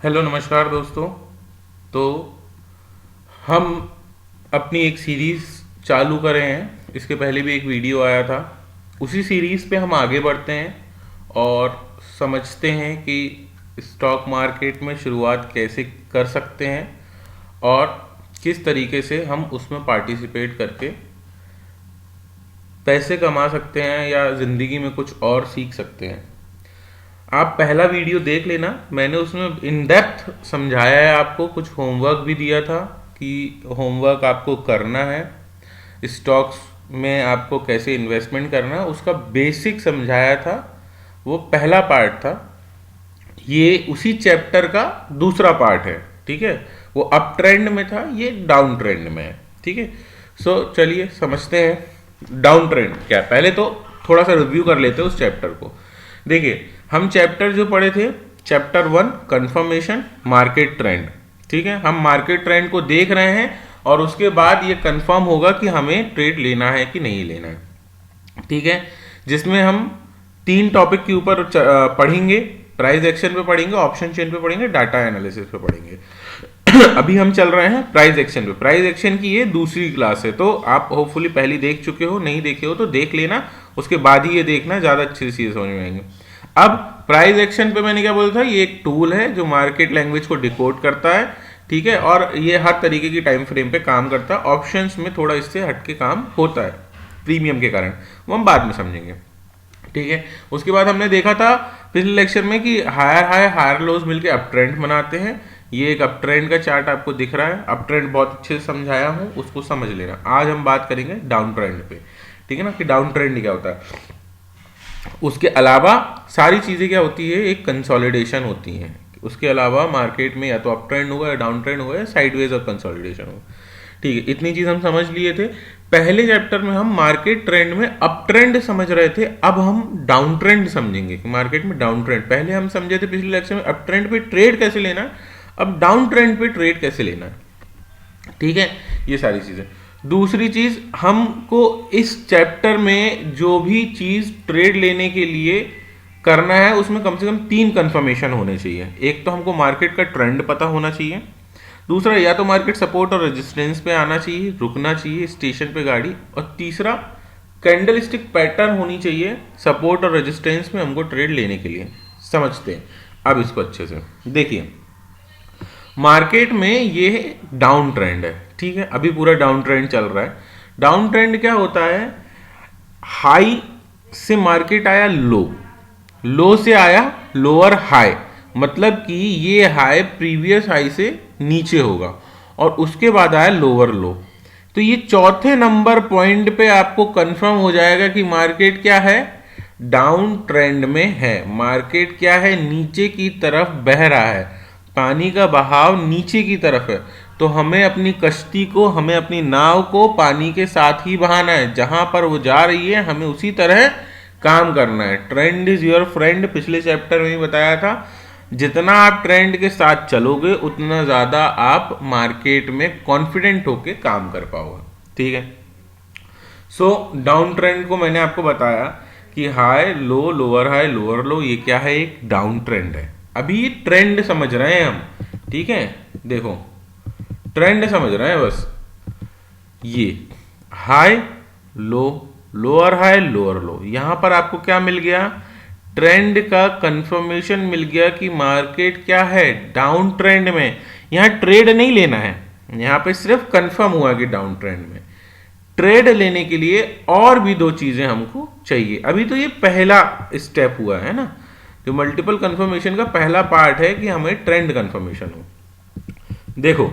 Hello नमस्कार दोस्तों। तो हम अपनी एक सीरीज़ चालू कर रहे हैं। इसके पहले भी एक वीडियो आया था। उसी सीरीज़ पे हम आगे बढ़ते हैं और समझते हैं कि स्टॉक मार्केट में शुरुआत कैसे कर सकते हैं और किस तरीके से हम उसमें पार्टिसिपेट करके पैसे कमा सकते हैं या ज़िंदगी में कुछ और सीख सकते हैं। आप पहला वीडियो देख लेना, मैंने उसमें इन डेप्थ समझाया है, आपको कुछ होमवर्क भी दिया था कि होमवर्क आपको करना है, स्टॉक्स में आपको कैसे इन्वेस्टमेंट करना है उसका बेसिक समझाया था। वो पहला पार्ट था। ये उसी चैप्टर का दूसरा पार्ट है। ठीक है, वो अप ट्रेंड में था, ये डाउन ट्रेंड में है। ठीक है, सो चलिए समझते हैं डाउन ट्रेंड क्या है। पहले तो थोड़ा सा रिव्यू कर लेते हैं उस चैप्टर को। देखिए, हम चैप्टर जो पढ़े थे, चैप्टर 1 कंफर्मेशन मार्केट ट्रेंड। ठीक है, हम मार्केट ट्रेंड को देख रहे हैं और उसके बाद ये कंफर्म होगा कि हमें ट्रेड लेना है कि नहीं लेना है। ठीक है, जिसमें हम 3 टॉपिक के ऊपर पढ़ेंगे। प्राइस एक्शन पे पढ़ेंगे, ऑप्शन चेन पे पढ़ेंगे, डाटा एनालिसिस पे पढ़ेंगे। अभी हम चल रहे हैं प्राइस एक्शन पे। प्राइस एक्शन की ये दूसरी क्लास है, तो आप होपफुली पहली देख चुके हो, नहीं देखे हो तो देख लेना, उसके बाद ही ये देखना, ज़्यादा अच्छी चीज़ समझ में आएंगे। अब प्राइस एक्शन पे मैंने क्या बोला था, ये एक टूल है जो मार्केट लैंग्वेज को डिकोड करता है। ठीक है, और ये हर तरीके की टाइम फ्रेम पे काम करता है। ऑप्शंस में थोड़ा इससे हटके काम होता है प्रीमियम के कारण, वो हम बाद में समझेंगे। ठीक है, उसके बाद हमने देखा था पिछले लेक्चर में कि हायर हाई हायर लोज मिलके अप ट्रेंड बनाते हैं। ये एक अप ट्रेंड का चार्ट आपको दिख रहा है। अप ट्रेंड बहुत अच्छे से समझाया हूँ, उसको समझ लेना। आज हम बात करेंगे डाउन ट्रेंड पे। ठीक है ना, कि डाउन ट्रेंड क्या होता है। उसके अलावा सारी चीज़ें क्या होती है, एक कंसोलिडेशन होती हैं। उसके अलावा मार्केट में या तो अप ट्रेंड होगा या डाउन ट्रेंड होगा या साइडवेज और कंसोलिडेशन होगा। ठीक है, इतनी चीज़ हम समझ लिए थे। पहले चैप्टर में हम मार्केट ट्रेंड में अप ट्रेंड समझ रहे थे, अब हम डाउन ट्रेंड समझेंगे कि मार्केट में डाउन ट्रेंड। पहले हम समझे थे पिछले लेक्चर में अप ट्रेंड पे ट्रेड कैसे लेना है, अब डाउन ट्रेंड पे ट्रेड कैसे लेना है। ठीक है, ये सारी चीज़ें। दूसरी चीज, हमको इस चैप्टर में जो भी चीज ट्रेड लेने के लिए करना है उसमें कम से कम 3 कंफर्मेशन होने चाहिए। एक तो हमको मार्केट का ट्रेंड पता होना चाहिए, दूसरा या तो मार्केट सपोर्ट और रेजिस्टेंस पे आना चाहिए, रुकना चाहिए स्टेशन पे गाड़ी, और तीसरा कैंडल स्टिक पैटर्न होनी चाहिए सपोर्ट और रेजिस्टेंस में हमको ट्रेड लेने के लिए। समझते हैं अब इसको अच्छे से। देखिए, मार्केट में ये डाउन ट्रेंड है। ठीक है, अभी पूरा डाउन ट्रेंड चल रहा है। डाउन ट्रेंड क्या होता है, हाई से मार्केट आया लो, लो से आया लोअर हाई, मतलब कि ये हाई प्रीवियस हाई से नीचे होगा और उसके बाद आया लोअर लो। तो ये चौथे नंबर पॉइंट पे आपको कंफर्म हो जाएगा कि मार्केट क्या है, डाउन ट्रेंड में है। मार्केट क्या है, नीचे की तरफ बह रहा है, पानी का बहाव नीचे की तरफ है। तो हमें अपनी कश्ती को, हमें अपनी नाव को पानी के साथ ही बहाना है, जहां पर वो जा रही है हमें उसी तरह काम करना है। ट्रेंड इज योर फ्रेंड, पिछले चैप्टर में ही बताया था। जितना आप ट्रेंड के साथ चलोगे उतना ज्यादा आप मार्केट में कॉन्फिडेंट होके काम कर पाओगे। ठीक है, सो डाउन ट्रेंड को मैंने आपको बताया कि high low lower high lower लो, ये क्या है, एक डाउन ट्रेंड है। अभी ये ट्रेंड समझ रहे हैं हम। ठीक है, देखो ट्रेंड समझ रहे हैं बस। ये high low lower high lower लो, यहां पर आपको क्या मिल गया, ट्रेंड का कंफर्मेशन मिल गया कि मार्केट क्या है, डाउन ट्रेंड में। यहां ट्रेड नहीं लेना है, यहां पे सिर्फ कंफर्म हुआ कि डाउन ट्रेंड में। ट्रेड लेने के लिए और भी 2 चीजें हमको चाहिए। अभी तो ये पहला स्टेप हुआ है ना, जो मल्टीपल कंफर्मेशन का पहला पार्ट है कि हमें ट्रेंड कंफर्मेशन हो। देखो,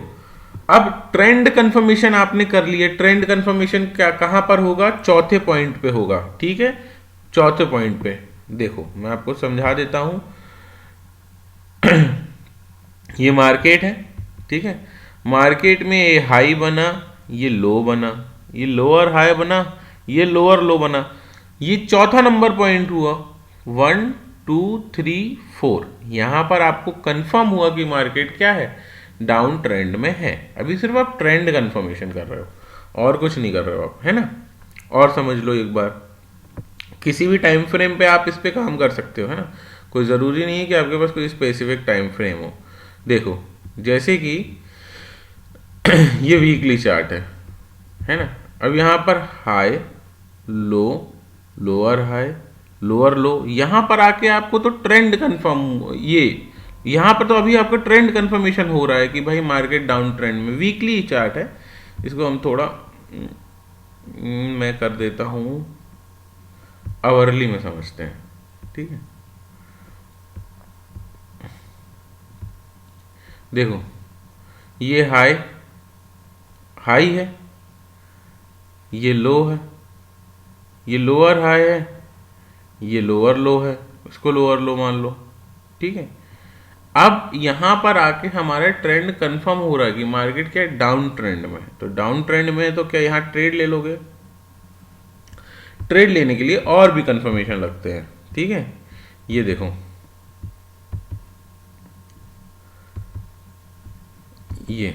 अब ट्रेंड कंफर्मेशन आपने कर लिया। ट्रेंड कंफर्मेशन क्या कहां पर होगा, चौथे पॉइंट पे होगा। ठीक है, चौथे पॉइंट पे देखो मैं आपको समझा देता हूं। ये मार्केट है। ठीक है, मार्केट में ये हाई बना, ये लो बना, ये लोअर हाई बना, ये लोअर लो बना, ये चौथा नंबर पॉइंट हुआ। 1 2 3 4, यहां पर आपको कंफर्म हुआ कि मार्केट क्या है, डाउन ट्रेंड में है। अभी सिर्फ आप ट्रेंड कंफर्मेशन कर रहे हो और कुछ नहीं कर रहे हो आप, है ना। और समझ लो एक बार, किसी भी टाइम फ्रेम पे आप इस पे काम कर सकते हो, है ना। कोई ज़रूरी नहीं है कि आपके पास कोई स्पेसिफिक टाइम फ्रेम हो। देखो जैसे कि ये वीकली चार्ट है ना। अब यहाँ पर high low, lower high, lower लो, यहाँ पर आके आपको तो ट्रेंड कंफर्म, ये यहाँ पर तो अभी आपका ट्रेंड कंफर्मेशन हो रहा है कि भाई मार्केट डाउन ट्रेंड में। वीकली चार्ट है, इसको हम थोड़ा मैं कर देता हूँ आवरली में समझते हैं, ठीक है। देखो ये हाई हाई है, ये लो है, ये लोअर हाई है, ये लोअर लो है, इसको लोअर लो मान लो, ठीक है। अब यहां पर आके हमारा ट्रेंड कंफर्म हो रहा है कि मार्केट क्या है, डाउन ट्रेंड में है। तो डाउन ट्रेंड में है तो क्या यहां ट्रेड ले लोगे? ट्रेड लेने के लिए और भी कंफर्मेशन लगते हैं, ठीक है। ये देखो ये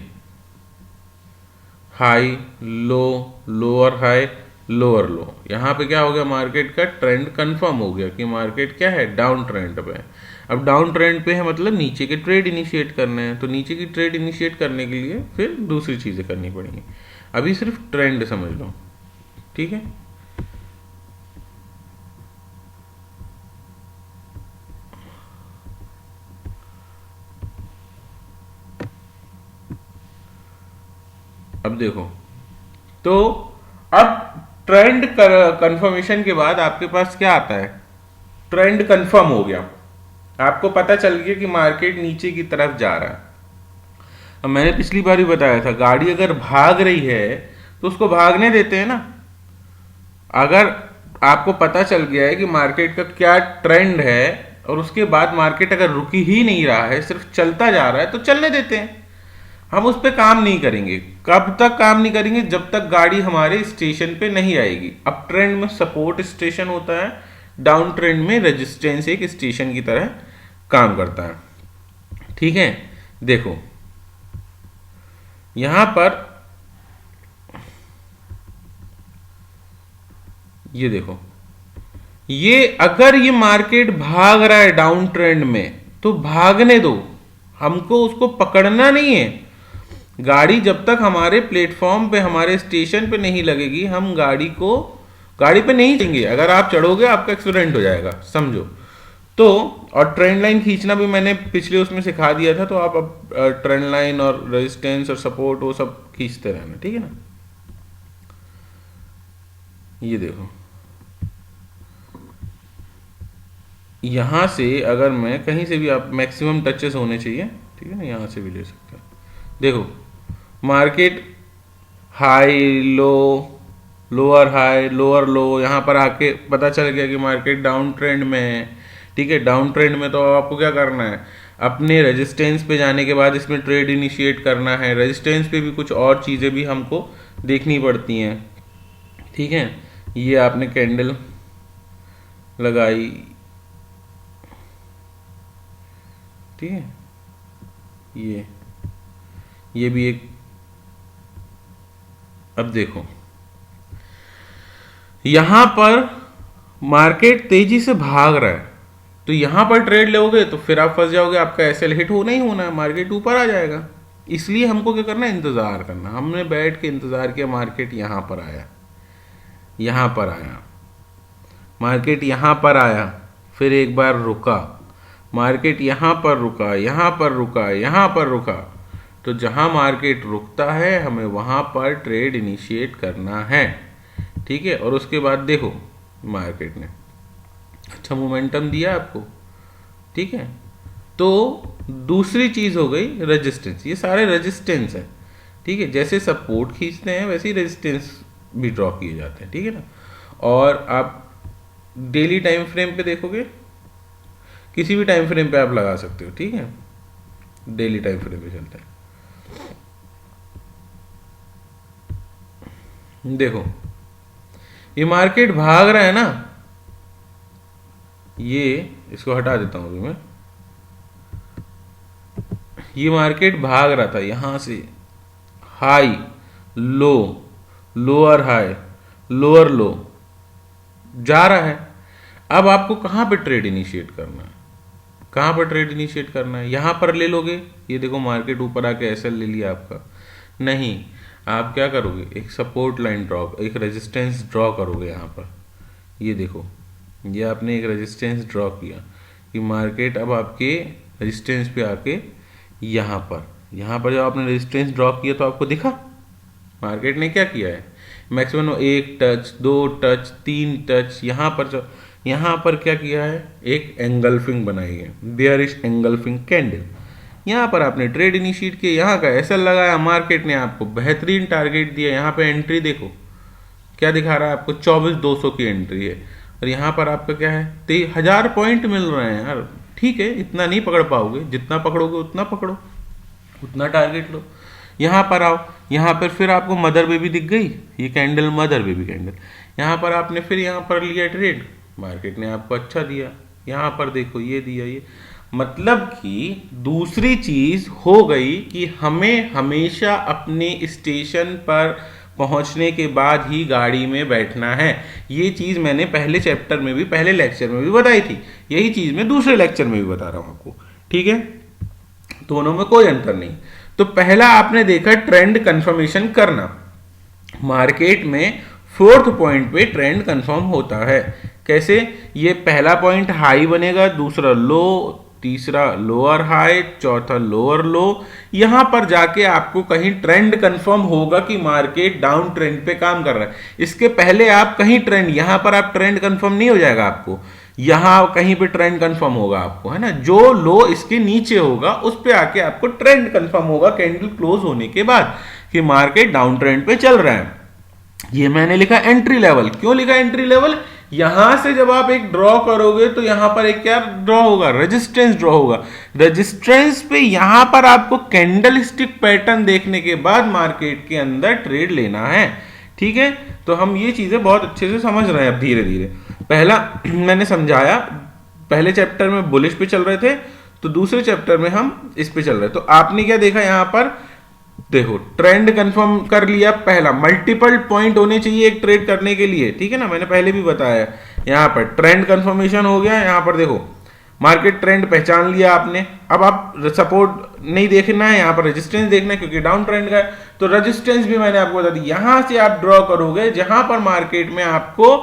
high low, lower high, lower लो, यहां पे क्या हो गया, मार्केट का ट्रेंड कंफर्म हो गया कि मार्केट क्या है, डाउन ट्रेंड पे है। अब डाउन ट्रेंड पे है मतलब नीचे के ट्रेड इनिशिएट करने हैं, तो नीचे की ट्रेड इनिशिएट करने के लिए फिर दूसरी चीजें करनी पड़ेंगी। अभी सिर्फ ट्रेंड समझ लो, ठीक है। अब देखो, तो अब ट्रेंड कंफर्मेशन के बाद आपके पास क्या आता है, ट्रेंड कंफर्म हो गया, आपको पता चल गया कि मार्केट नीचे की तरफ जा रहा है। अब मैंने पिछली बार भी बताया था, गाड़ी अगर भाग रही है तो उसको भागने देते हैं ना। अगर आपको पता चल गया है कि मार्केट का क्या ट्रेंड है और उसके बाद मार्केट अगर रुकी ही नहीं रहा है, सिर्फ चलता जा रहा है, तो चलने देते हैं, हम उस पर काम नहीं करेंगे। कब तक काम नहीं करेंगे? जब तक गाड़ी हमारे स्टेशन पे नहीं आएगी। अप ट्रेंड में सपोर्ट स्टेशन होता है, डाउन ट्रेंड में रेजिस्टेंस एक स्टेशन की तरह काम करता है, ठीक है। देखो यहां पर ये देखो, ये अगर ये मार्केट भाग रहा है डाउन ट्रेंड में तो भागने दो, हमको उसको पकड़ना नहीं है। गाड़ी जब तक हमारे प्लेटफॉर्म पे, हमारे स्टेशन पे नहीं लगेगी, हम गाड़ी पे नहीं चढ़ेंगे। अगर आप चढ़ोगे आपका एक्सीडेंट हो जाएगा, समझो। तो और ट्रेंड लाइन खींचना भी मैंने पिछले उसमें सिखा दिया था, तो आप अब ट्रेंड लाइन और रेजिस्टेंस और सपोर्ट वो सब खींचते रहना, ठीक है ना। ये देखो, यहां से अगर मैं कहीं से भी, आप मैक्सिमम टचेस होने चाहिए, ठीक है ना, यहां से भी ले सकते हैं। देखो market high low, lower high, lower लो, यहां पर आके पता चल गया कि मार्केट डाउन ट्रेंड में है, ठीक है। डाउन ट्रेंड में तो आपको क्या करना है, अपने रेजिस्टेंस पे जाने के बाद इसमें ट्रेड इनिशिएट करना है। रेजिस्टेंस पे भी कुछ और चीज़ें भी हमको देखनी पड़ती हैं, ठीक है। ये आपने कैंडल लगाई, ठीक है, ये भी एक। अब देखो यहां पर मार्केट तेजी से भाग रहा है, तो यहां पर ट्रेड लोगे तो फिर आप फंस जाओगे, आपका एसएल हिट होना ही होना है, मार्केट ऊपर आ जाएगा। इसलिए हमको क्या करना है, इंतजार करना। हमने बैठ के इंतजार किया, मार्केट यहां पर आया, यहां पर आया, मार्केट यहां पर आया, फिर एक बार रुका, मार्केट यहां पर रुका, यहां पर रुका, यहां पर रुका। तो जहां मार्केट रुकता है हमें वहां पर ट्रेड इनिशिएट करना है, ठीक है। और उसके बाद देखो मार्केट ने अच्छा मोमेंटम दिया आपको, ठीक है। तो दूसरी चीज हो गई रेजिस्टेंस। ये सारे रेजिस्टेंस है, ठीक है। जैसे सपोर्ट खींचते हैं वैसे ही रेजिस्टेंस भी ड्रॉ किए जाते हैं, ठीक है ना। और आप डेली टाइम फ्रेम पे देखोगे, किसी भी टाइम फ्रेम पे आप लगा सकते हो, ठीक है। डेली टाइम फ्रेम पे चलता है। देखो ये मार्केट भाग रहा है ना, ये इसको हटा देता हूं अभी मैं। ये मार्केट भाग रहा था यहां से, high low, lower high, lower लो, जा रहा है। अब आपको कहां पे ट्रेड इनिशिएट करना है, कहाँ पर ट्रेड इनिशिएट करना है, यहाँ पर ले लोगे, ये देखो मार्केट ऊपर आके एसएल ले लिया आपका, नहीं, आप क्या करोगे, एक सपोर्ट लाइन ड्रॉ, एक रेजिस्टेंस ड्रॉ करोगे यहाँ पर, ये देखो, ये आपने एक रेजिस्टेंस ड्रॉ किया कि मार्केट अब आपके रेजिस्टेंस पे आके यहाँ पर जब आपने रेजिस्टेंस ड्रॉ किया तो आपको दिखा मार्केट ने क्या किया है, मैक्सिमम 1 टच 2 टच 3 टच, यहाँ पर क्या किया है, एक एंगल्फिंग बनाई है, बेयरिश एंगल्फिंग कैंडल, यहाँ पर आपने ट्रेड इनिशिएट किया, यहाँ का एसएल लगाया, मार्केट ने आपको बेहतरीन टारगेट दिया, यहाँ पे एंट्री देखो क्या दिखा रहा है आपको, 24,200 की एंट्री है, और यहाँ पर आपका क्या है, 1000 पॉइंट मिल रहे हैं यार, ठीक है, इतना नहीं पकड़ पाओगे, जितना पकड़ोगे उतना पकड़ो, उतना टारगेट लो। यहाँ पर आओ, यहाँ पर फिर आपको मदर बेबी दिख गई, ये कैंडल मदर बेबी कैंडल, यहाँ पर आपने फिर यहाँ पर लिया ट्रेड, मार्केट ने आपको अच्छा दिया, यहाँ पर देखो ये दिया, ये मतलब कि दूसरी चीज हो गई कि हमें हमेशा अपने स्टेशन पर पहुंचने के बाद ही गाड़ी में बैठना है। ये चीज मैंने पहले चैप्टर में भी, पहले लेक्चर में भी बताई थी, यही चीज मैं दूसरे लेक्चर में भी बता रहा हूं आपको, ठीक है, दोनों में कोई अंतर नहीं। तो पहला आपने देखा ट्रेंड कंफर्मेशन करना, मार्केट में 4th पॉइंट पे ट्रेंड कंफर्म होता है, कैसे, ये पहला पॉइंट हाई बनेगा, दूसरा लो, तीसरा लोअर हाई, चौथा लोअर लो, यहां पर जाके आपको कहीं ट्रेंड कंफर्म होगा कि मार्केट डाउन ट्रेंड पे काम कर रहा है। इसके पहले आप कहीं ट्रेंड, यहां पर आप ट्रेंड कंफर्म नहीं हो जाएगा आपको, यहां कहीं पे ट्रेंड कंफर्म होगा आपको, है ना, जो लो इसके नीचे होगा उस पे आके आपको ट्रेंड कंफर्म होगा कैंडल क्लोज होने के बाद कि मार्केट डाउन ट्रेंड पे चल रहा है। ये मैंने लिखा एंट्री लेवल, क्यों लिखा एंट्री लेवल, यहां से जब आप एक ड्रॉ करोगे तो यहां पर एक क्या ड्रॉ होगा, रेजिस्टेंस ड्रॉ होगा, रेजिस्टेंस पे यहां पर आपको कैंडल स्टिक पैटर्न देखने के बाद मार्केट के अंदर ट्रेड लेना है, ठीक है। तो हम ये चीजें बहुत अच्छे से समझ रहे हैं अब धीरे धीरे। पहला मैंने समझाया, पहले चैप्टर में बुलिश पे चल रहे थे, तो दूसरे चैप्टर में हम इस पे चल रहे, तो आपने क्या देखा, यहां पर देखो ट्रेंड कंफर्म कर लिया, पहला मल्टीपल पॉइंट होने चाहिए एक ट्रेड करने के लिए, ठीक है ना, मैंने पहले भी बताया, यहां पर ट्रेंड कंफर्मेशन हो गया, यहां पर देखो मार्केट ट्रेंड पहचान लिया आपने, अब आप सपोर्ट नहीं देखना है, यहां पर रेजिस्टेंस देखना है क्योंकि डाउन ट्रेंड का है, तो रेजिस्टेंस भी मैंने आपको बता दी, यहां से आप ड्रॉ करोगे जहां पर मार्केट में आपको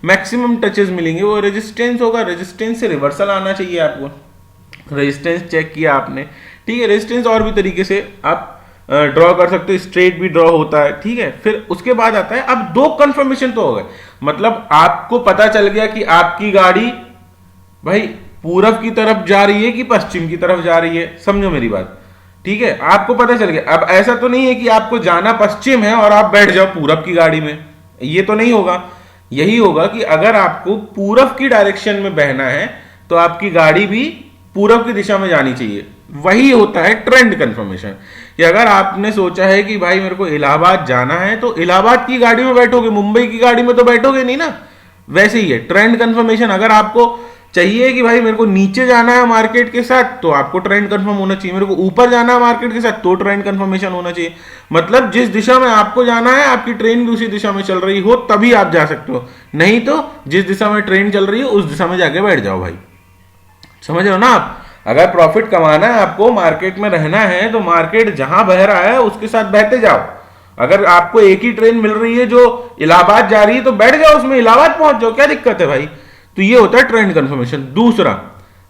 मैक्सिमम टचेस मिलेंगे वो रेजिस्टेंस होगा, रेजिस्टेंस से रिवर्सल आना चाहिए आपको, रेजिस्टेंस चेक किया आपने, ठीक है, रेजिस्टेंस और भी तरीके से आप ड्रॉ कर सकते हो, स्ट्रेट भी ड्रॉ होता है, ठीक है। फिर उसके बाद आता है, अब 2 कंफर्मेशन तो हो गए, मतलब आपको पता चल गया कि आपकी गाड़ी भाई पूरब की तरफ जा रही है कि पश्चिम की तरफ जा रही है, समझो मेरी बात, ठीक है, आपको पता चल गया। अब ऐसा तो नहीं है कि आपको जाना पश्चिम है और आप बैठ जाओ पूरब की गाड़ी में, ये तो नहीं होगा, यही होगा कि अगर आपको पूरब की डायरेक्शन में बहना है तो आपकी गाड़ी भी पूरब की दिशा में जानी चाहिए, वही होता है ट्रेंड कंफर्मेशन। कि अगर आपने सोचा है कि भाई मेरे को इलाहाबाद जाना है तो इलाहाबाद की गाड़ी में बैठोगे, मुंबई की गाड़ी में तो बैठोगे नहीं ना, वैसे ही है ट्रेंड कंफर्मेशन। अगर आपको चाहिए कि भाई मेरे को नीचे जाना है मार्केट के साथ तो आपको ट्रेंड कंफर्म होना चाहिए, मेरे को ऊपर जाना है मार्केट के साथ तो ट्रेंड कंफर्मेशन होना चाहिए, मतलब जिस दिशा में आपको जाना है आपकी ट्रेन भी उसी दिशा में चल रही हो तभी आप जा सकते हो, नहीं तो जिस दिशा में ट्रेन चल रही है उस दिशा में जाके बैठ जाओ भाई, समझ रहे हो ना आप। अगर प्रॉफिट कमाना है आपको, मार्केट में रहना है, तो मार्केट जहां बह रहा है उसके साथ बहते जाओ। अगर आपको एक ही ट्रेन मिल रही है जो इलाहाबाद जा रही है तो बैठ जाओ उसमें, इलाहाबाद पहुंच जाओ, क्या दिक्कत है भाई। तो ये होता है ट्रेंड कंफर्मेशन। दूसरा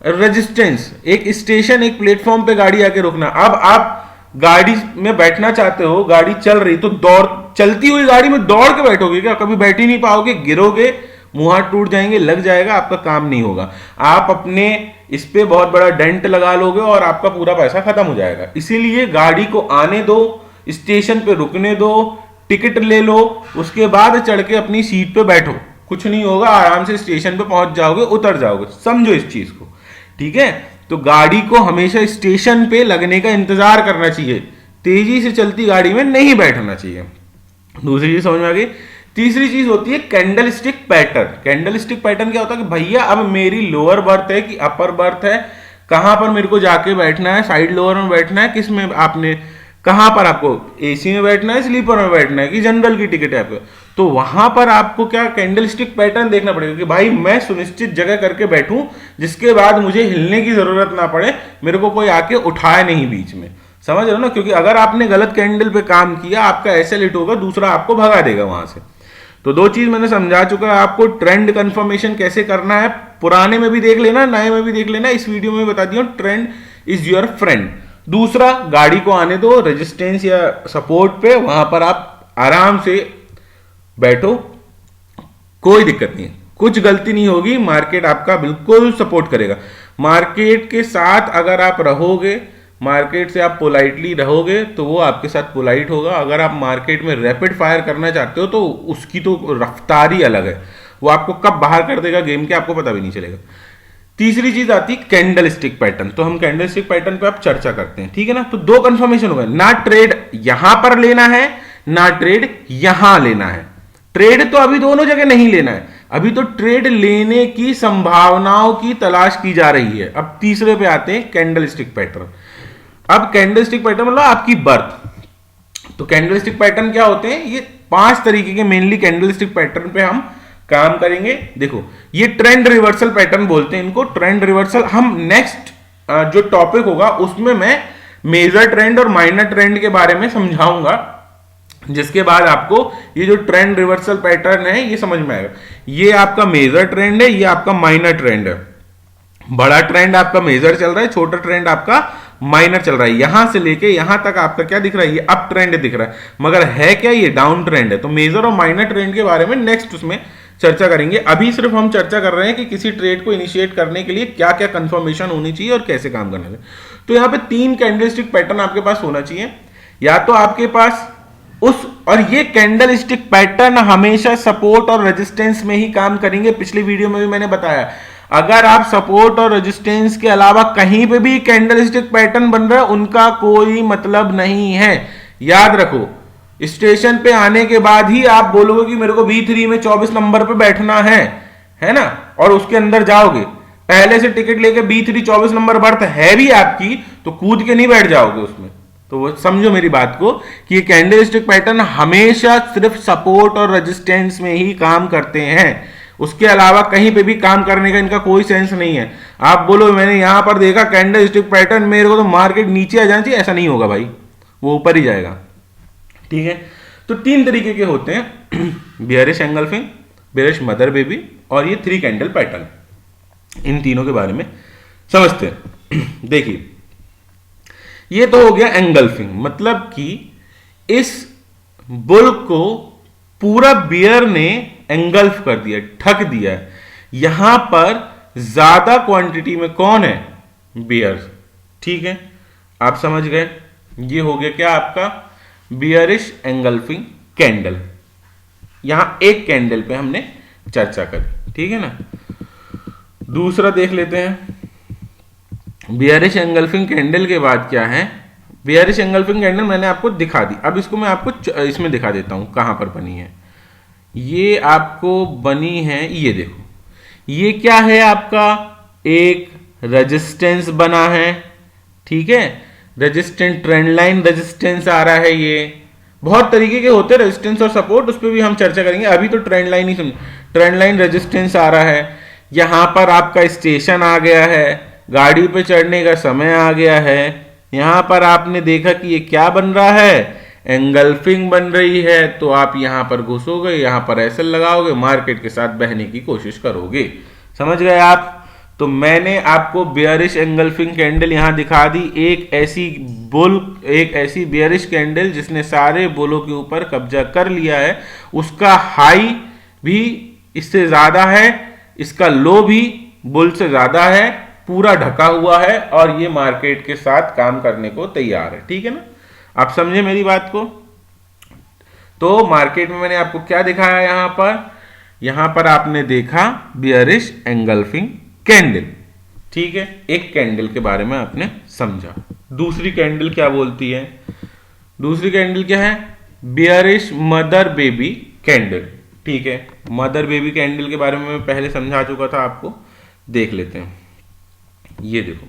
रेजिस्टेंस, एक स्टेशन एक प्लेटफॉर्म पे गाड़ी आके रुकना। अब आप गाड़ी में बैठना चाहते हो, गाड़ी चल रही तो दौड़, चलती हुई गाड़ी में दौड़ के बैठोगे क्या, कभी बैठ ही नहीं पाओगे, गिरोगे, मुंह हाथ टूट जाएंगे, लग जाएगा, आपका काम नहीं होगा। आप अपने इस पे बहुत बड़ा डेंट लगा लोगे और आपका पूरा पैसा खत्म हो जाएगा। इसीलिए गाड़ी को आने दो, स्टेशन पे रुकने दो, टिकट ले लो, उसके बाद चढ़ के अपनी सीट पे बैठो, कुछ नहीं होगा, आराम से स्टेशन पे पहुंच जाओगे, उतर जाओगे, समझो इस चीज को, ठीक है। तो गाड़ी को हमेशा स्टेशन पे लगने का इंतजार करना चाहिए, तेजी से चलती गाड़ी में नहीं बैठना चाहिए। दूसरी चीज समझ में आ गई। तीसरी चीज होती है candle stick pattern. Candle stick pattern क्या होता है कि भैया अब मेरी लोअर बर्थ है कि अपर बर्थ है, कहां पर मेरे को जाके बैठना है, साइड लोअर में बैठना है, किस में आपने कहां पर आपको एसी में बैठना है, स्लीपर में बैठना है कि जनरल की टिकट है आपको, तो वहां पर आपको क्या कैंडल स्टिक पैटर्न देखना पड़ेगा कि भाई मैं सुनिश्चित जगह करके बैठूं जिसके बाद मुझे हिलने की जरूरत ना पड़े, मेरे को कोई आके उठाए नहीं बीच में, समझ रहे हो ना। क्योंकि अगर आपने गलत कैंडल पे काम किया, आपका ऐसे लिट होगा, दूसरा आपको भगा देगा वहां से। तो दो चीज मैंने समझा चुका है आपको, ट्रेंड कंफर्मेशन कैसे करना है, पुराने में भी देख लेना, नए में भी देख लेना, इस वीडियो में बता दिया ट्रेंड इज योर फ्रेंड। दूसरा, गाड़ी को आने दो रेजिस्टेंस या सपोर्ट पे, वहां पर आप आराम से बैठो, कोई दिक्कत नहीं है, कुछ गलती नहीं होगी, मार्केट आपका बिल्कुल सपोर्ट करेगा। मार्केट के साथ अगर आप रहोगे, मार्केट से आप पोलाइटली रहोगे तो वो आपके साथ पोलाइट होगा। अगर आप मार्केट में रैपिड फायर करना चाहते हो तो उसकी तो रफ्तार ही अलग है, वो आपको कब बाहर कर देगा गेम के आपको पता भी नहीं चलेगा। तीसरी चीज आती कैंडल स्टिक पैटर्न, तो हम कैंडल स्टिक पैटर्न पे आप चर्चा करते हैं, ठीक है ना। तो दो कंफर्मेशन हो गए, ना ट्रेड यहां पर लेना है, ना ट्रेड यहां लेना है। ट्रेड तो अभी दोनों जगह नहीं लेना है, अभी तो ट्रेड लेने की संभावनाओं की तलाश की जा रही है। अब तीसरे पे आते हैं कैंडल स्टिक पैटर्न। अब कैंडल स्टिक पैटर्न मतलब आपकी बर्थ। तो कैंडल स्टिक पैटर्न क्या होते हैं, ये 5 तरीके के मेनली कैंडल स्टिक पैटर्न पे हम काम करेंगे। देखो ये ट्रेंड रिवर्सल पैटर्न बोलते हैं इनको, ट्रेंड रिवर्सल। हम नेक्स्ट जो टॉपिक होगा उसमें मैं मेजर ट्रेंड और माइनर ट्रेंड के बारे में समझाऊंगा, जिसके बाद आपको ये जो ट्रेंड रिवर्सल पैटर्न है ये समझ में आएगा। ये आपका मेजर ट्रेंड है, ये आपका माइनर ट्रेंड है। बड़ा ट्रेंड आपका मेजर चल रहा है, छोटा ट्रेंड आपका माइनर चल रहा है। यहां से लेके यहां तक आपका क्या दिख रहा है, ये अप ट्रेंड दिख रहा है, मगर है क्या, ये डाउन ट्रेंड है। तो मेजर और माइनर ट्रेंड के बारे में नेक्स्ट उसमें चर्चा करेंगे। अभी सिर्फ हम चर्चा कर रहे हैं कि किसी ट्रेड को इनिशिएट करने के लिए क्या क्या कंफर्मेशन होनी चाहिए और कैसे काम करना है। तो यहां पे 3 कैंडलस्टिक पैटर्न आपके पास होना चाहिए, या तो आपके पास और ये कैंडल स्टिक पैटर्न हमेशा सपोर्ट और रेजिस्टेंस में ही काम करेंगे। पिछली वीडियो में भी मैंने बताया, अगर आप सपोर्ट और रेजिस्टेंस के अलावा कहीं पे भी कैंडल स्टिक पैटर्न बन रहा है उनका कोई मतलब नहीं है। याद रखो, स्टेशन पे आने के बाद ही आप बोलोगे कि मेरे को B3 में 24 नंबर पे बैठना है ना, और उसके अंदर जाओगे, पहले से टिकट लेके B3 24 नंबर बर्थ है भी आपकी, तो कूद के नहीं बैठ जाओगे उसमें। तो वो समझो मेरी बात को कि ये कैंडल स्टिक पैटर्न हमेशा सिर्फ सपोर्ट और रेजिस्टेंस में ही काम करते हैं, उसके अलावा कहीं पे भी काम करने का इनका कोई सेंस नहीं है। आप बोलो मैंने यहां पर देखा कैंडल स्टिक पैटर्न, मेरे को तो मार्केट नीचे आ जाना चाहिए, ऐसा नहीं होगा भाई, वो ऊपर ही जाएगा, ठीक है। तो 3 तरीके के होते हैं, bearish engulfing, bearish mother baby और ये 3 कैंडल पैटर्न। इन तीनों के बारे में समझते हैं। देखिए ये तो हो गया एंगल्फिंग, मतलब कि इस बुल को पूरा बियर ने एंगल्फ कर दिया, ठक दिया है। यहां पर ज्यादा क्वांटिटी में कौन है, बियर, ठीक है, आप समझ गए। ये हो गया क्या आपका बियरिश एंगल्फिंग कैंडल। यहां एक कैंडल पे हमने चर्चा करी, ठीक है ना। दूसरा देख लेते हैं, बियरिश एंगल्फिंग कैंडल के बाद क्या है। बियरिश एंगल्फिंग कैंडल मैंने आपको दिखा दी, अब इसको मैं आपको इसमें दिखा देता हूं कहां पर बनी है। ये आपको बनी है, ये देखो, ये क्या है आपका, एक रेजिस्टेंस बना है, ठीक है, रेजिस्टेंस ट्रेंड लाइन रेजिस्टेंस आ रहा है। ये बहुत तरीके के होते हैं रेजिस्टेंस और सपोर्ट, उस पर भी हम चर्चा करेंगे, अभी तो ट्रेंड लाइन ही समझ। ट्रेंड लाइन रेजिस्टेंस आ रहा है, यहां पर आपका स्टेशन आ गया है, गाड़ी पे चढ़ने का समय आ गया है। यहां पर आपने देखा कि ये क्या बन रहा है, एंगल्फिंग बन रही है, तो आप यहां पर घुसोगे, यहां पर एसएल लगाओगे, मार्केट के साथ बहने की कोशिश करोगे, समझ गए आप। तो मैंने आपको बियरिश एंगल्फिंग कैंडल यहां दिखा दी, एक ऐसी बियरिश कैंडल जिसने सारे बुलों के ऊपर कब्जा कर लिया है, उसका हाई भी इससे ज्यादा है, इसका लो भी बुल से ज्यादा है, पूरा ढका हुआ है और ये मार्केट के साथ काम करने को तैयार है, ठीक है ना। आप समझे मेरी बात को। तो मार्केट में मैंने आपको क्या दिखाया, यहां पर आपने देखा बियरिश एंगल्फिंग कैंडल, ठीक है, एक कैंडल के बारे में आपने समझा। दूसरी कैंडल क्या बोलती है, दूसरी कैंडल क्या है, बियरिश मदर बेबी कैंडल, ठीक है। मदर बेबी कैंडल के बारे में मैं पहले समझा चुका था आपको, देख लेते हैं। ये देखो,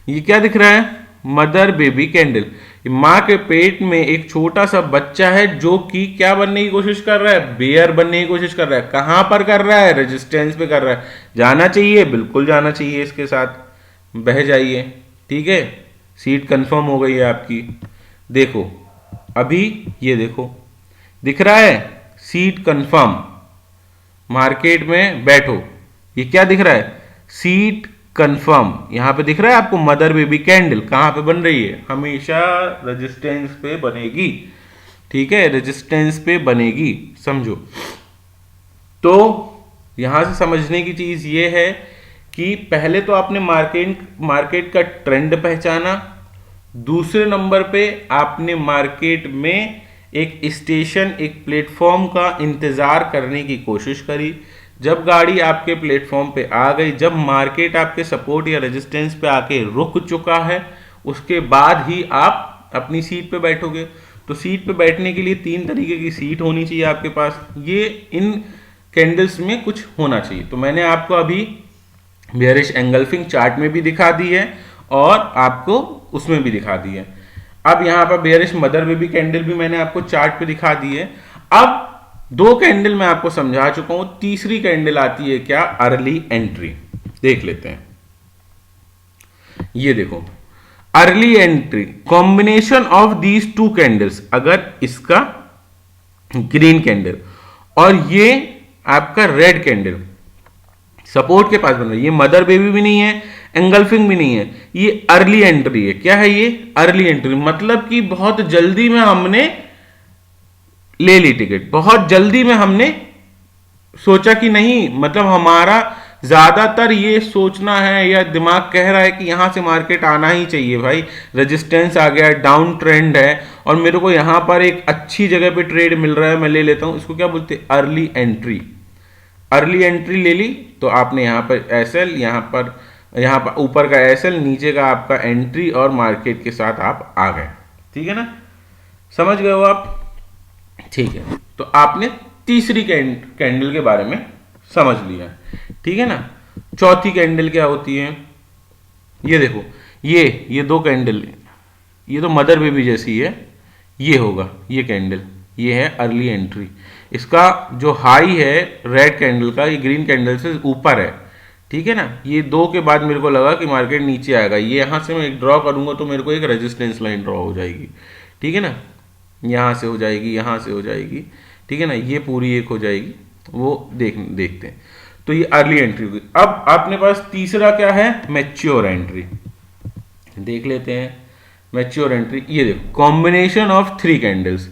ये क्या दिख रहा है, मदर बेबी कैंडल। माँ के पेट में एक छोटा सा बच्चा है जो कि क्या बनने की कोशिश कर रहा है, बेयर बनने की कोशिश कर रहा है। कहां पर कर रहा है, रेजिस्टेंस पे कर रहा है। जाना चाहिए, बिल्कुल जाना चाहिए, इसके साथ बह जाइए। ठीक है, सीट कंफर्म हो गई है आपकी। देखो अभी ये देखो, दिख रहा है सीट कंफर्म, मार्केट में बैठो, ये क्या दिख रहा है, सीट कंफर्म। यहां पे दिख रहा है आपको मदर बेबी कैंडल कहां पे बन रही है, हमेशा रेजिस्टेंस पे बनेगी। ठीक है, रेजिस्टेंस पे बनेगी, समझो। तो यहां से समझने की चीज ये है कि पहले तो आपने मार्केट का ट्रेंड पहचाना, दूसरे नंबर पे आपने मार्केट में एक स्टेशन, एक प्लेटफॉर्म का इंतजार करने की कोशिश करी। जब गाड़ी आपके प्लेटफॉर्म पे आ गई, जब मार्केट आपके सपोर्ट या रेजिस्टेंस पे आके रुक चुका है, उसके बाद ही आप अपनी सीट पे बैठोगे। तो सीट पे बैठने के लिए 3 तरीके की सीट होनी चाहिए आपके पास। ये इन कैंडल्स में कुछ होना चाहिए। तो मैंने आपको अभी बेयरिश एंगल्फिंग चार्ट में भी दिखा दी है और आपको उसमें भी दिखा दी है। अब यहां पर बेयरिश मदर बेबी कैंडल भी मैंने आपको चार्ट पे दिखा दी है। अब 2 कैंडल मैं आपको समझा चुका हूं, तीसरी कैंडल आती है क्या, अर्ली एंट्री। देख लेते हैं, ये देखो early entry, combination of these 2 candles. अगर इसका ग्रीन कैंडल और ये आपका रेड कैंडल सपोर्ट के पास बन रहा है, ये मदर बेबी भी नहीं है, एंगल्फिंग भी नहीं है, ये अर्ली एंट्री है। क्या है ये, अर्ली एंट्री, मतलब कि बहुत जल्दी में हमने ले ली टिकट, बहुत जल्दी में हमने सोचा कि नहीं, मतलब हमारा ज्यादातर ये सोचना है या दिमाग कह रहा है कि यहां से मार्केट आना ही चाहिए भाई, रेजिस्टेंस आ गया, डाउन ट्रेंड है और मेरे को यहां पर एक अच्छी जगह पे ट्रेड मिल रहा है, मैं ले लेता हूं। इसको क्या बोलते हैं, अर्ली एंट्री। अर्ली एंट्री ले ली तो आपने यहां पर एसएल, यहां पर ऊपर का एसएल, नीचे का आपका एंट्री और मार्केट के साथ आप आ गए। ठीक है ना, समझ गए हो आप। ठीक है, तो आपने तीसरी कैंडल के बारे में समझ लिया। ठीक है ना, चौथी कैंडल क्या होती है, ये देखो, ये 2 कैंडल, ये तो मदर बेबी जैसी है, ये होगा ये कैंडल, ये है अर्ली एंट्री। इसका जो हाई है रेड कैंडल का, ये ग्रीन कैंडल से ऊपर है। ठीक है ना, ये 2 के बाद मेरे को लगा कि मार्केट नीचे आएगा, ये यहां से मैं एक ड्रॉ करूंगा तो मेरे को एक रेजिस्टेंस लाइन ड्रॉ हो जाएगी। ठीक है ना, यहां से हो जाएगी, यहां से हो जाएगी। ठीक है ना, ये पूरी एक हो जाएगी, वो देखते हैं। तो ये अर्ली एंट्री हुई। अब अपने पास तीसरा क्या है, मैच्योर एंट्री। देख लेते हैं मैच्योर एंट्री। ये देखो, कॉम्बिनेशन ऑफ 3 कैंडल्स,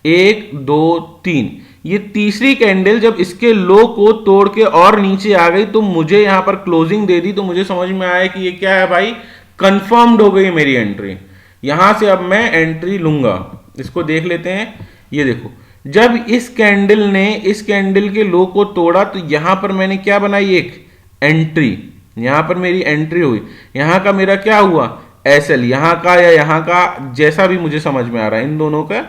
1 2 3। ये तीसरी कैंडल जब इसके लो को तोड़ के और नीचे आ गई तो मुझे यहां पर क्लोजिंग दे दी, तो मुझे समझ में आया कि ये क्या है भाई, कंफर्म्ड हो गई मेरी एंट्री। यहां से अब मैं एंट्री लूंगा। इसको देख लेते हैं, ये देखो, जब इस कैंडल ने इस कैंडल के लो को तोड़ा तो यहां पर मैंने क्या बनाई, एक एंट्री। यहां पर मेरी एंट्री हुई, यहां का मेरा क्या हुआ, एसएल, यहां का या यहां का, जैसा भी मुझे समझ में आ रहा है, इन दोनों का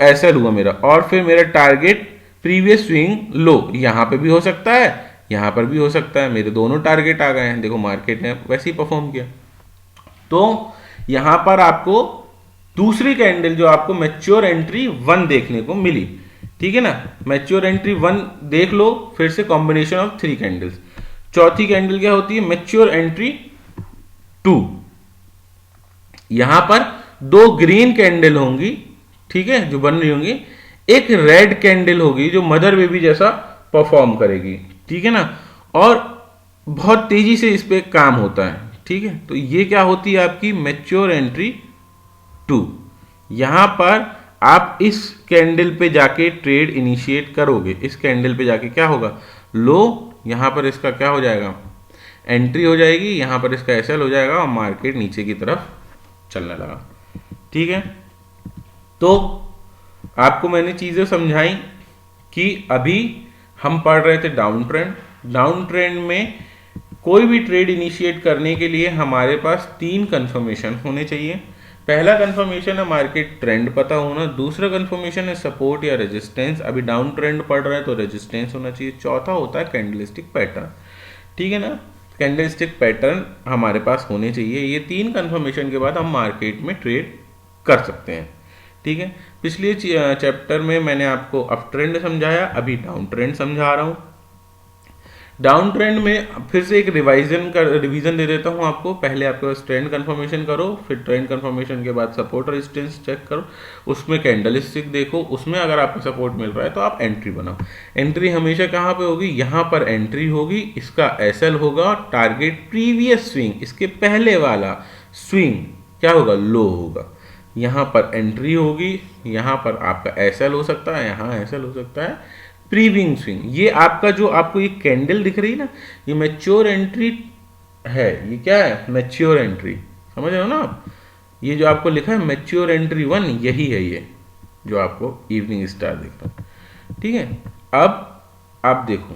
एसएल हुआ मेरा। और फिर मेरा टारगेट प्रीवियस स्विंग लो, यहां पे भी हो सकता है, यहां पर भी हो सकता है, मेरे दोनों टारगेट आ गए हैं। देखो मार्केट ने वैसे ही परफॉर्म किया। तो यहां पर आपको दूसरी कैंडल जो आपको मैच्योर एंट्री 1 देखने को मिली। ठीक है ना, मैच्योर एंट्री 1 देख लो, फिर से कॉम्बिनेशन ऑफ 3 कैंडल्स। चौथी कैंडल क्या होती है, मैच्योर एंट्री 2। यहां पर 2 ग्रीन कैंडल होंगी, ठीक है, जो बन रही होंगी, एक रेड कैंडल होगी जो मदर बेबी जैसा परफॉर्म करेगी। ठीक है ना, और बहुत तेजी से इस पे काम होता है। ठीक है, तो ये क्या होती है आपकी मैच्योर एंट्री 2। यहां पर आप इस कैंडल पे जाके ट्रेड इनिशिएट करोगे। इस कैंडल पे जाके क्या होगा, लो, यहां पर इसका क्या हो जाएगा, एंट्री हो जाएगी, यहां पर इसका एसएल हो जाएगा और मार्केट नीचे की तरफ चलने लगा। ठीक है, तो आपको मैंने चीजें समझाई कि अभी हम पढ़ रहे थे डाउन ट्रेंड। डाउन ट्रेंड में कोई भी ट्रेड इनिशिएट करने के लिए हमारे पास 3 कंफर्मेशन होने चाहिए। पहला कंफर्मेशन है मार्केट ट्रेंड पता होना, दूसरा कंफर्मेशन है सपोर्ट या रेजिस्टेंस, अभी डाउन ट्रेंड पड़ रहा है तो रेजिस्टेंस होना चाहिए, चौथा होता है कैंडलस्टिक पैटर्न। ठीक है ना, कैंडलस्टिक पैटर्न हमारे पास होने चाहिए। ये 3 कंफर्मेशन के बाद हम मार्केट में ट्रेड कर सकते हैं। ठीक है, पिछले चैप्टर में मैंने आपको अप ट्रेंड समझाया, अभी डाउन ट्रेंड समझा रहा हूँ। डाउन ट्रेंड में फिर से एक रिवीजन दे देता हूं आपको। पहले आपके पास ट्रेंड कंफर्मेशन करो, फिर ट्रेंड कंफर्मेशन के बाद सपोर्ट रेजिस्टेंस चेक करो, उसमें कैंडल स्टिक देखो, उसमें अगर आपको सपोर्ट मिल रहा है तो आप एंट्री बनाओ। एंट्री हमेशा कहाँ पे होगी, यहाँ पर एंट्री होगी, इसका एसएल होगा और टारगेट प्रीवियस स्विंग, इसके पहले वाला स्विंग क्या होगा, लो होगा। यहाँ पर एंट्री होगी, यहाँ पर आपका एसएल हो सकता है, यहाँ एसएल हो सकता है, प्रीविंग स्विंग। ये आपका जो आपको ये कैंडल दिख रही है ना, ये मैच्योर एंट्री है। ये क्या है, मैच्योर एंट्री, समझ रहे हो ना आप। ये जो आपको लिखा है मैच्योर एंट्री 1, यही है ये जो आपको इवनिंग स्टार दिख रहा है। ठीक है, अब आप देखो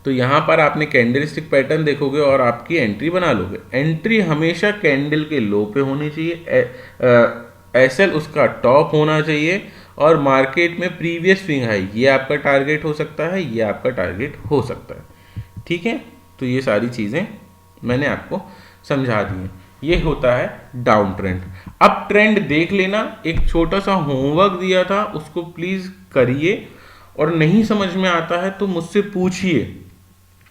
तो यहां पर आपने कैंडल स्टिक पैटर्न देखोगे और आपकी एंट्री बना लोगे। एंट्री हमेशा कैंडल के लो पे होनी चाहिए, एसएल उसका टॉप होना चाहिए, और मार्केट में प्रीवियस स्विंग हाई, ये आपका टारगेट हो सकता है, ये आपका टारगेट हो सकता है। ठीक है, तो ये सारी चीजें मैंने आपको समझा दी हैं। ये होता है डाउन ट्रेंड। अप ट्रेंड देख लेना, एक छोटा सा होमवर्क दिया था, उसको प्लीज करिए, और नहीं समझ में आता है तो मुझसे पूछिए।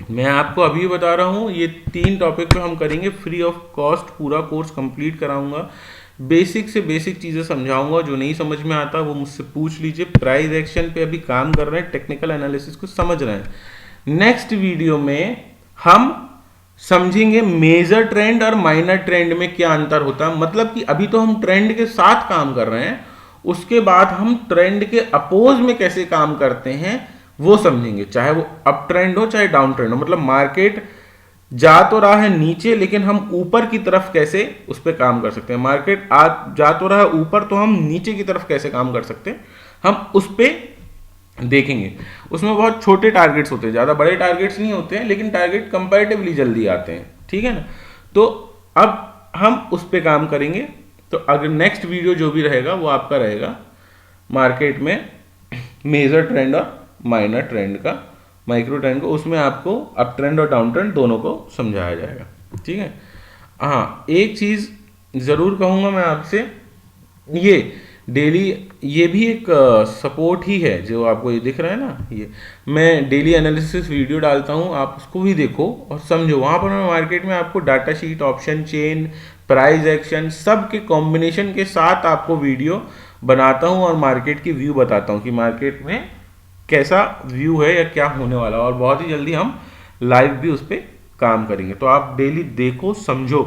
मैं आपको अभी बता रहा हूं, ये 3 टॉपिक पे हम करेंगे फ्री ऑफ कॉस्ट, पूरा कोर्स कंप्लीट कराऊंगा। बेसिक से बेसिक चीजें समझाऊंगा, जो नहीं समझ में आता वो मुझसे पूछ लीजिए। प्राइस एक्शन पे अभी काम कर रहे हैं, टेक्निकल एनालिसिस को समझ रहे हैं। नेक्स्ट वीडियो में हम समझेंगे मेजर ट्रेंड और माइनर ट्रेंड में क्या अंतर होता है। मतलब कि अभी तो हम ट्रेंड के साथ काम कर रहे हैं, उसके बाद हम ट्रेंड के अपोज में कैसे काम करते हैं वो समझेंगे, चाहे वो अप ट्रेंड हो चाहे डाउन ट्रेंड हो। मतलब मार्केट जा तो रहा है नीचे, लेकिन हम ऊपर की तरफ कैसे उस पर काम कर सकते हैं। मार्केट जा तो रहा है ऊपर, तो हम नीचे की तरफ कैसे काम कर सकते हैं, हम उस पर देखेंगे। उसमें बहुत छोटे टारगेट्स होते हैं, ज़्यादा बड़े टारगेट्स नहीं होते हैं, लेकिन टारगेट कंपैरेटिवली जल्दी आते हैं। ठीक है ना, तो अब हम उस पर काम करेंगे। तो अगर नेक्स्ट वीडियो जो भी रहेगा वो आपका रहेगा मार्केट में मेजर ट्रेंड और माइनर ट्रेंड का, माइक्रो ट्रेंड को, उसमें आपको अप ट्रेंड और डाउन ट्रेंड दोनों को समझाया जाएगा। ठीक है, हाँ एक चीज जरूर कहूंगा मैं आपसे, ये डेली, ये भी एक सपोर्ट ही है जो आपको ये दिख रहा है ना, ये मैं डेली एनालिसिस वीडियो डालता हूँ, आप उसको भी देखो और समझो। वहां पर मैं मार्केट में आपको data sheet, option chain, price action, सब के कॉम्बिनेशन के साथ आपको वीडियो बनाता हूँ और मार्केट की व्यू बताता हूँ कि मार्केट में कैसा व्यू है या क्या होने वाला, और बहुत ही जल्दी हम लाइव भी उस पर काम करेंगे। तो आप डेली देखो, समझो।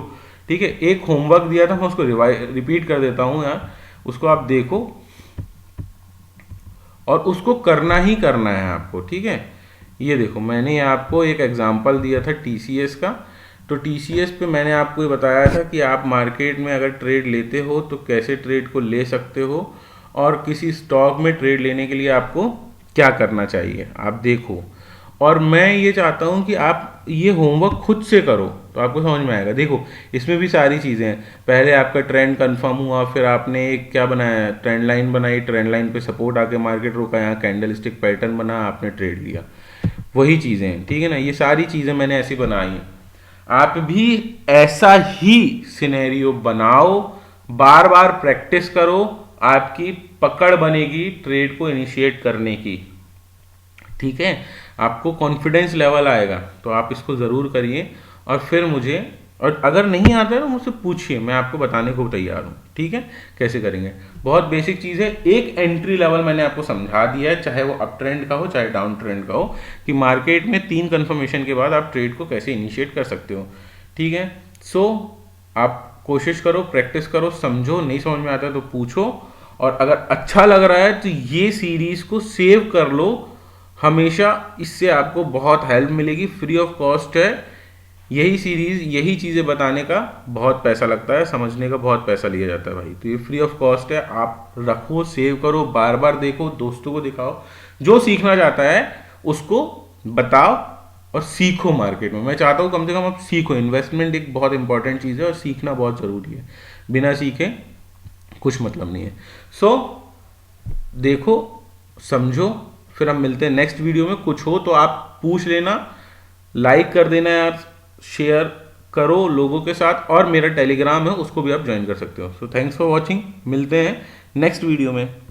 ठीक है, एक होमवर्क दिया था, मैं उसको रिपीट कर देता हूं यार, उसको आप देखो और उसको करना ही करना है आपको। ठीक है, ये देखो मैंने आपको एक एग्जांपल दिया था टीसीएस का। तो टीसीएस पे मैंने आपको ये बताया था कि आप मार्केट में अगर ट्रेड लेते हो तो कैसे ट्रेड को ले सकते हो, और किसी स्टॉक में ट्रेड लेने के लिए आपको क्या करना चाहिए, आप देखो। और मैं ये चाहता हूं कि आप ये होमवर्क खुद से करो तो आपको समझ में आएगा। देखो इसमें भी सारी चीज़ें हैं, पहले आपका ट्रेंड कंफर्म हुआ, फिर आपने एक क्या बनाया, ट्रेंड लाइन बनाई, ट्रेंड लाइन पे सपोर्ट आके मार्केट रुका, यहाँ कैंडल स्टिक पैटर्न बना, आपने ट्रेड लिया, वही चीज़ें हैं। ठीक है ना, ये सारी चीज़ें मैंने ऐसी बनाई हैं। आप भी ऐसा ही सिनेरियो बनाओ, बार बार प्रैक्टिस करो, आपकी पकड़ बनेगी ट्रेड को इनिशिएट करने की। ठीक है, आपको कॉन्फिडेंस लेवल आएगा, तो आप इसको ज़रूर करिए। और फिर मुझे, और अगर नहीं आता है तो मुझसे पूछिए, मैं आपको बताने को तैयार हूँ। ठीक है, कैसे करेंगे, बहुत बेसिक चीज़ है। एक एंट्री लेवल मैंने आपको समझा दिया है, चाहे वो अप ट्रेंड का हो चाहे डाउन ट्रेंड का हो, कि मार्केट में 3 कंफर्मेशन के बाद आप ट्रेड को कैसे इनिशिएट कर सकते हो। ठीक है, सो आप कोशिश करो, प्रैक्टिस करो, समझो, नहीं समझ में आता है तो पूछो, और अगर अच्छा लग रहा है तो ये सीरीज को सेव कर लो हमेशा, इससे आपको बहुत हेल्प मिलेगी, फ्री ऑफ कॉस्ट है। यही सीरीज, यही चीज़ें बताने का बहुत पैसा लगता है, समझने का बहुत पैसा लिया जाता है भाई, तो ये फ्री ऑफ कॉस्ट है। आप रखो, सेव करो, बार बार देखो, दोस्तों को दिखाओ, जो सीखना चाहता है उसको बताओ और सीखो। मार्केट में मैं चाहता हूँ कम से कम आप सीखो। इन्वेस्टमेंट एक बहुत इंपॉर्टेंट चीज़ है और सीखना बहुत ज़रूरी है, बिना सीखे कुछ मतलब नहीं है। सो देखो, समझो, फिर हम मिलते हैं नेक्स्ट वीडियो में। कुछ हो तो आप पूछ लेना, लाइक कर देना यार, शेयर करो लोगों के साथ, और मेरा टेलीग्राम है उसको भी आप ज्वाइन कर सकते हो। सो थैंक्स फॉर वॉचिंग, मिलते हैं नेक्स्ट वीडियो में।